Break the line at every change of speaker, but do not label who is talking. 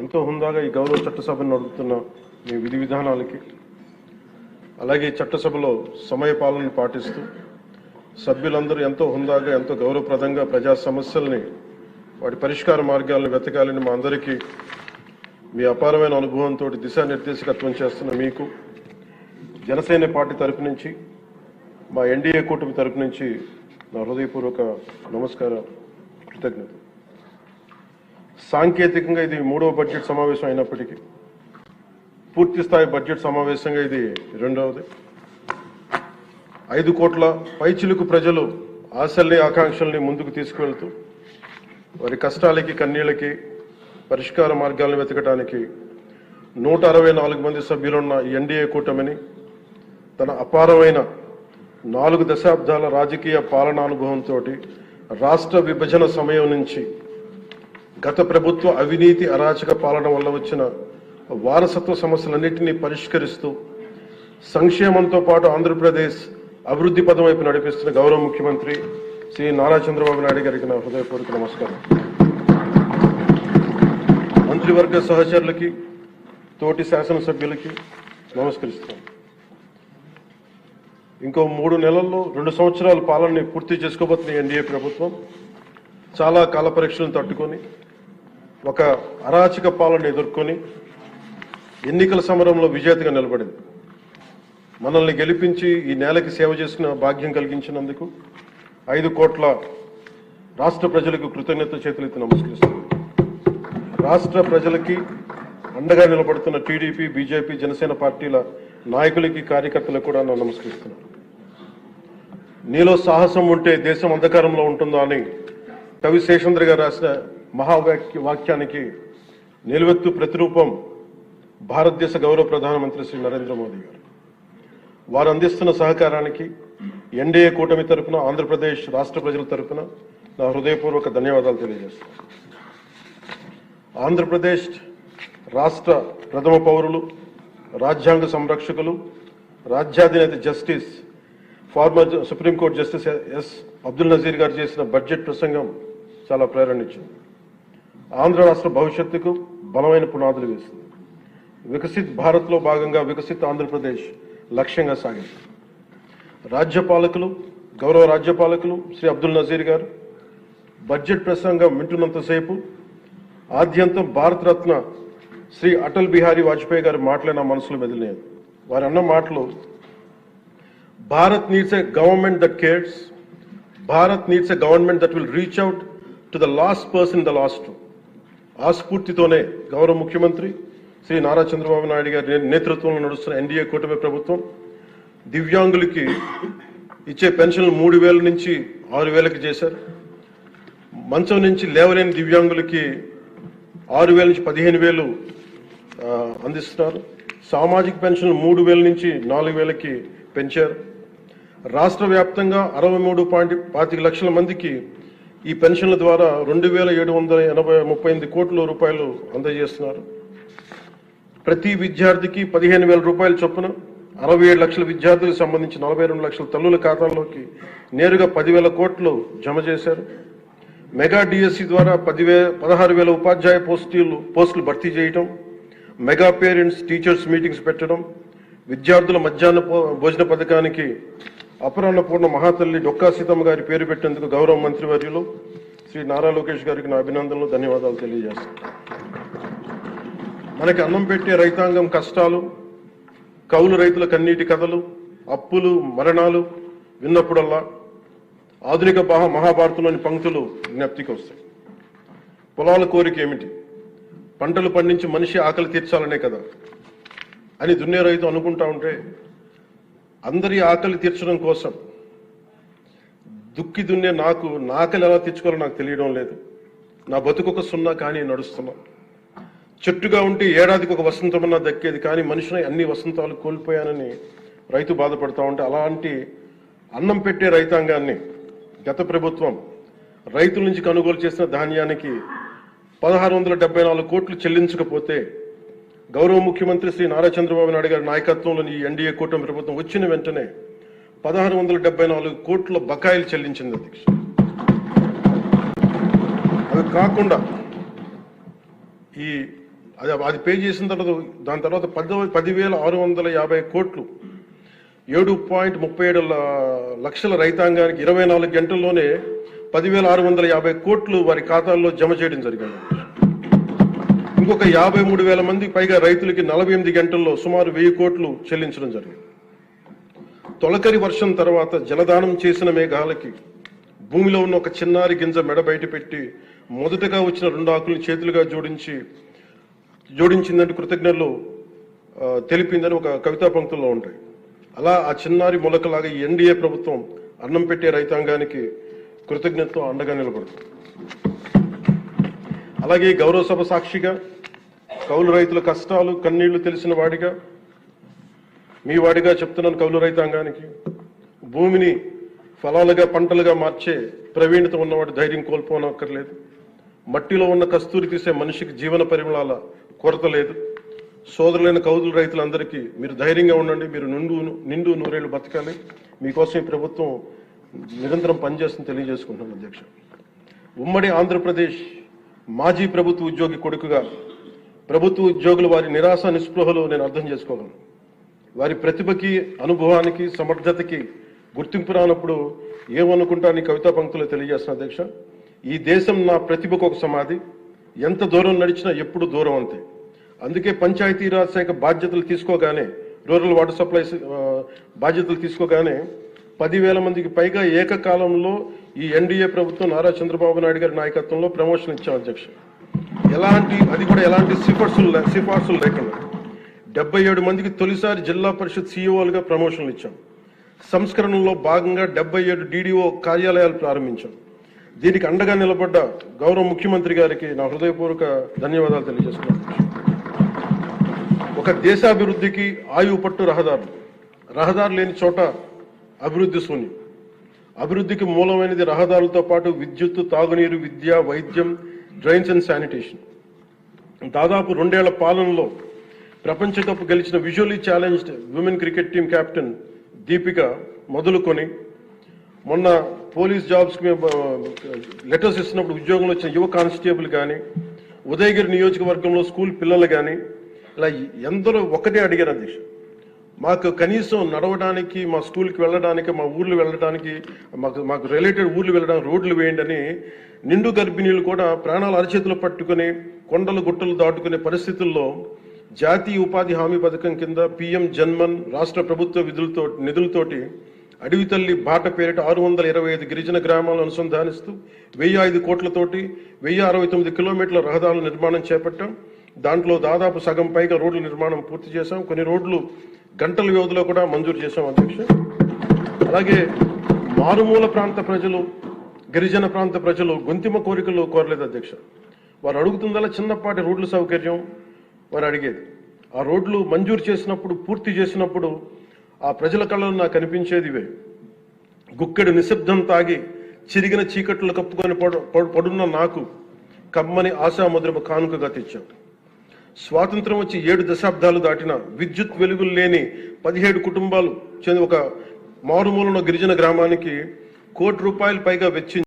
ఎంతో హుందాగా ఈ గౌరవ చట్టసభను నడుపుతున్న మీ విధి విధానాలకి, అలాగే చట్టసభలో సమయ పాలనను పాటిస్తూ సభ్యులందరూ ఎంతో హుందాగా, ఎంతో గౌరవప్రదంగా ప్రజా సమస్యల్ని వాటి పరిష్కార మార్గాలను వెతకాలని మా అందరికీ మీ అపారమైన అనుభవంతో దిశానిర్దేశకత్వం చేస్తున్న మీకు జనసేన పార్టీ తరపు నుంచి, మా ఎన్డీఏ కూటమి తరపు నుంచి నా హృదయపూర్వక నమస్కారం, కృతజ్ఞత. సాంకేతికంగా ఇది 3వ బడ్జెట్ సమావేశం అయినప్పటికీ పూర్తి స్థాయి బడ్జెట్ సమావేశంగా ఇది 2వది. 5 కోట్ల పైచిలుకు ప్రజలు ఆశల్ని, ఆకాంక్షల్ని ముందుకు తీసుకువెళ్తూ వారి కష్టాలకి, కన్నీళ్ళకి పరిష్కార మార్గాలను వెతకడానికి 164 మంది సభ్యులున్న ఈ ఎన్డీఏ కూటమిని తన అపారమైన 4 దశాబ్దాల రాజకీయ పాలనానుభవంతో రాష్ట్ర విభజన సమయం నుంచి గత ప్రభుత్వ అవినీతి, అరాచక పాలన వల్ల వచ్చిన వారసత్వ సమస్యలన్నింటినీ పరిష్కరిస్తూ సంక్షేమంతో పాటు ఆంధ్రప్రదేశ్ అభివృద్ధి పదం వైపు నడిపిస్తున్న గౌరవ ముఖ్యమంత్రి శ్రీ నారా చంద్రబాబు నాయుడు గారికి నా హృదయపూర్వక నమస్కారం. మంత్రివర్గ సహచరులకి, తోటి శాసనసభ్యులకి నమస్కరిస్తున్నాను. ఇంకో 3 నెలల్లో 2 సంవత్సరాల పాలనని పూర్తి చేసుకోబోతున్న ఎన్డీఏ ప్రభుత్వం చాలా కాల పరీక్షలను తట్టుకొని ఒక అరాచక పాలన ఎదుర్కొని ఎన్నికల సమరంలో విజేతగా నిలబడింది. మనల్ని గెలిపించి ఈ నేలకి సేవ చేసిన భాగ్యం కలిగించినందుకు 5 కోట్ల రాష్ట్ర ప్రజలకు కృతజ్ఞత చేతులెత్తి నమస్కరిస్తున్నాను. రాష్ట్ర ప్రజలకి అండగా నిలబడుతున్న టీడీపీ, బీజేపీ, జనసేన పార్టీల నాయకులకి, కార్యకర్తలకు కూడా నేను నమస్కరిస్తున్నాను. నీలో సాహసం ఉంటే దేశం అంధకారంలో ఉంటుందా అని కవి శేషేంద్ర గారు రాసిన వాక్యానికి నిలువెత్తు ప్రతిరూపం భారతదేశ గౌరవ ప్రధానమంత్రి శ్రీ నరేంద్ర మోదీ గారు. వారు అందిస్తున్న సహకారానికి ఎన్డీఏ కూటమి తరఫున, ఆంధ్రప్రదేశ్ రాష్ట్ర ప్రజల తరఫున నా హృదయపూర్వక ధన్యవాదాలు తెలియజేస్తున్నాను. ఆంధ్రప్రదేశ్ రాష్ట్ర ప్రథమ పౌరులు, రాజ్యాంగ సంరక్షకులు, రాజ్యాధినేత justice, former supreme court justice S Abdul Nazeer గారు చేసిన బడ్జెట్ ప్రసంగం చాలా ప్రేరణ ఇచ్చింది. ఆంధ్ర రాష్ట్ర భవిష్యత్తుకు బలమైన పునాదులు వేసింది. వికసిత్ భారత్లో భాగంగా వికసిత్ ఆంధ్రప్రదేశ్ లక్ష్యంగా సాగింది. రాజ్యపాలకులు, గౌరవ రాజ్యపాలకులు శ్రీ అబ్దుల్ నజీర్ గారు బడ్జెట్ ప్రసంగం వింటున్నంతసేపు ఆద్యంతం భారతరత్న శ్రీ అటల్ బిహారీ వాజ్పేయి గారు మాటలే నా మనసులో మెదిలినాయి. వారు అన్న మాటలు, Bharat needs a government that cares, Bharat needs a government that will reach out to the last person the last. ఆ స్ఫూర్తితోనే గౌరవ ముఖ్యమంత్రి శ్రీ నారా చంద్రబాబు నాయుడు గారి నేతృత్వంలో నడుస్తున్న ఎన్డీఏ కూటమి ప్రభుత్వం దివ్యాంగులకి ఇచ్చే పెన్షన్లు 3,000 నుంచి 6,000కి చేశారు. మంచం నుంచి లేవలేని దివ్యాంగులకి 6,000 నుంచి 15,000 అందిస్తున్నారు. సామాజిక పెన్షన్లు 3,000 నుంచి 4,000కి పెంచారు. రాష్ట్ర వ్యాప్తంగా 63.25 లక్షల మందికి ఈ పెన్షన్ల ద్వారా 2,738 కోట్ల రూపాయలు అందజేస్తున్నారు. ప్రతి విద్యార్థికి 15,000 రూపాయల చొప్పున 67 లక్షల విద్యార్థులకు సంబంధించి 42 లక్షల తల్లుల ఖాతాల్లోకి నేరుగా 10,000 కోట్లు జమ చేశారు. మెగా డిఎస్సి ద్వారా 16,000 ఉపాధ్యాయ పోస్టులు భర్తీ చేయటం, మెగా పేరెంట్స్ టీచర్స్ మీటింగ్స్ పెట్టడం, విద్యార్థుల మధ్యాహ్న భోజన పథకానికి అపరాన్నపూర్ణ మహాతల్లి డొక్కా సీతమ్మ గారి పేరు పెట్టేందుకు గౌరవ మంత్రివర్యులు శ్రీ నారా లోకేష్ గారికి నా అభినందనలు, ధన్యవాదాలు తెలియజేస్తాను. మనకి అన్నం పెట్టే రైతాంగం కష్టాలు, కౌలు రైతుల కన్నీటి కథలు, అప్పులు, మరణాలు విన్నప్పుడల్లా ఆధునిక మహాభారతంలోని పంక్తులు జ్ఞప్తికి వస్తాయి. పొలాల కోరిక ఏమిటి? పంటలు పండించి మనిషి ఆకలి తీర్చాలనే కదా అని దున్నే రైతు అనుకుంటా ఉంటే, అందరి ఆకలి తీర్చడం కోసం దుక్కి దున్నే నాకు నా ఆకలి ఎలా తీర్చుకోవాలో నాకు తెలియడం లేదు. నా బతుకొక సున్నా కానీ నడుస్తున్నా. చెట్టుగా ఉంటే ఏడాదికి ఒక వసంతమన్నా దక్కేది, కానీ మనిషిని అన్ని వసంతాలు కోల్పోయానని రైతు బాధపడతా ఉంటే, అలాంటి అన్నం పెట్టే రైతాంగాన్ని గత ప్రభుత్వం రైతుల నుంచి కొనుగోలు చేసిన ధాన్యానికి 1,674 కోట్లు చెల్లించకపోతే గౌరవ ముఖ్యమంత్రి శ్రీ నారా చంద్రబాబు నాయుడు గారి నాయకత్వంలోని ఈ ఎన్డీఏ కూటమి ప్రభుత్వం వచ్చిన వెంటనే 1,674 కోట్ల బకాయిలు చెల్లించింది అధ్యక్ష. అవి కాకుండా ఈ అది పే చేసిన తర్వాత దాని తర్వాత 10,650 కోట్లు 7.37 లక్షల రైతాంగానికి 24 గంటల్లోనే 10,650 కోట్లు వారి ఖాతాల్లో జమ చేయడం జరిగింది. ఇంకొక 53,000 మందికి పైగా రైతులకి 48 గంటల్లో సుమారు 1000 కోట్లు చెల్లించడం జరిగింది. తొలకరి వర్షం తర్వాత జలదానం చేసిన మేఘాలకి భూమిలో ఉన్న ఒక చిన్నారి గింజ మెడ బయట పెట్టి మొదటగా వచ్చిన 2 ఆకులను చేతులుగా జోడించిందంటే కృతజ్ఞతలు తెలిపిందని ఒక కవితా పంక్తుల్లో ఉంటాయి. అలా ఆ చిన్నారి మొలకలాగా ఈ ఎన్డీఏ ప్రభుత్వం అన్నం పెట్టే రైతాంగానికి కృతజ్ఞతతో అండగా నిలబడుతుంది. అలాగే గౌరవ సభ సాక్షిగా కౌలు రైతుల కష్టాలు కన్నీళ్లు తెలిసిన వాడిగా మీ వాడిగా చెప్తున్నాను. కౌలు రైతాంగానికి భూమిని ఫలాలుగా పంటలుగా మార్చే ప్రవీణత ఉన్నవాడు ధైర్యం కోల్పోనక్కర్లేదు. మట్టిలో ఉన్న కస్తూరి తీసే మనిషికి జీవన పరిమళాల కొరత లేదు. సోదరులైన కౌలు రైతులందరికీ మీరు ధైర్యంగా ఉండండి. మీరు నిండు నూరేళ్లు బతకాలి. మీకోసం ఈ ప్రభుత్వం నిరంతరం పనిచేస్తుందని తెలియజేసుకుంటున్నాను అధ్యక్ష. ఉమ్మడి ఆంధ్రప్రదేశ్ మాజీ ప్రభుత్వ ఉద్యోగి కొడుకుగా ప్రభుత్వ ఉద్యోగులు వారి నిరాశ నిస్పృహలు నేను అర్థం చేసుకోగలను. వారి ప్రతిభకి అనుభవానికి సమర్థతకి గుర్తింపు రానప్పుడు ఏమనుకుంటానని కవితా పంక్తులు తెలియజేస్తున్న అధ్యక్ష. ఈ దేశం నా ప్రతిభకు ఒక సమాధి, ఎంత దూరం నడిచినా ఎప్పుడు దూరం అంతే. అందుకే పంచాయతీరాజ్ శాఖ బాధ్యతలు తీసుకోగానే, రూరల్ వాటర్ సప్లైస్ బాధ్యతలు తీసుకోగానే 10,000 మందికి పైగా ఏకకాలంలో ఈ ఎన్డీఏ ప్రభుత్వం నారా చంద్రబాబు నాయుడు గారి నాయకత్వంలో ప్రమోషన్ ఇచ్చాం అధ్యక్ష. అది కూడా ఎలాంటి సిఫార్సులు లేకుండా 77 మందికి తొలిసారి జిల్లా పరిషత్ సీఈఓలుగా ప్రమోషన్లు ఇచ్చాం. సంస్కరణలో భాగంగా 77 డీడీఓ కార్యాలయాలు ప్రారంభించాం. దీనికి అండగా నిలబడ్డ గౌరవ ముఖ్యమంత్రి గారికి నా హృదయపూర్వక ధన్యవాదాలు తెలియజేస్తున్నాను. ఒక దేశాభివృద్ధికి ఆయువు పట్టు రహదారు లేని చోట అభివృద్ధి శూన్యం. అభివృద్ధికి మూలమైనది రహదారులతో పాటు విద్యుత్తు, తాగునీరు, విద్య, వైద్యం, డ్రైన్స్ అండ్ శానిటేషన్. దాదాపు 2 ఏళ్ల పాలనలో ప్రపంచ కప్ గెలిచిన visually challenged women cricket team captain Deepika మొదలుకొని మొన్న పోలీస్ జాబ్స్కి మేము లెటర్స్ ఇస్తున్నప్పుడు ఉద్యోగంలో వచ్చిన యువ కానిస్టేబుల్ కానీ, ఉదయగిరి నియోజకవర్గంలో స్కూల్ పిల్లలు కానీ, ఇలా ఎందరో ఒకటే అడిగారు అధ్యక్ష. మాకు కనీసం నడవడానికి, మా స్కూల్కి వెళ్ళడానికి, మా ఊర్లు వెళ్ళడానికి, మాకు రిలేటెడ్ ఊర్లు వెళ్ళడానికి రోడ్లు వేయండి అని నిండు గర్భిణీలు కూడా ప్రాణాలు అరచేతులు పట్టుకుని కొండలు గుట్టలు దాటుకునే పరిస్థితుల్లో జాతీయ ఉపాధి హామీ పథకం కింద PM జన్మన్ రాష్ట్ర ప్రభుత్వ నిధులతోటి అడవి తల్లి బాట పేరిట 625 గిరిజన గ్రామాలను అనుసంధానిస్తూ 1,005 కోట్లతోటి 1,069 కిలోమీటర్ల రహదారుల నిర్మాణం చేపట్టాం. దాంట్లో దాదాపు సగం పైగా రోడ్ల నిర్మాణం పూర్తి చేశాం. కొన్ని రోడ్లు గంటల వ్యవధిలో కూడా మంజూరు చేశాం అధ్యక్ష. అలాగే మారుమూల ప్రాంత ప్రజలు, గిరిజన ప్రాంత ప్రజలు గొంతిమ కోరికలు కోరలేదు అధ్యక్ష. వారు అడుగుతుందలా చిన్నపాటి రోడ్ల సౌకర్యం వారు అడిగేది. ఆ రోడ్లు మంజూరు చేసినప్పుడు, పూర్తి చేసినప్పుడు ఆ ప్రజల కళ్ళలో నాకు కనిపించేది ఇవే. గుక్కెడు నిశ్శబ్దం తాగి చిరిగిన చీకట్లు కప్పుకొని పడున్న నాకు కమ్మని ఆశాముద్రమ కానుకగా తెచ్చాం. స్వాతంత్రం వచ్చి 7 దశాబ్దాలు దాటిన విద్యుత్ వెలుగులు లేని 17 కుటుంబాలు చెంది ఒక మారుమూలన గిరిజన గ్రామానికి ₹1 కోటి పైగా వెచ్చించి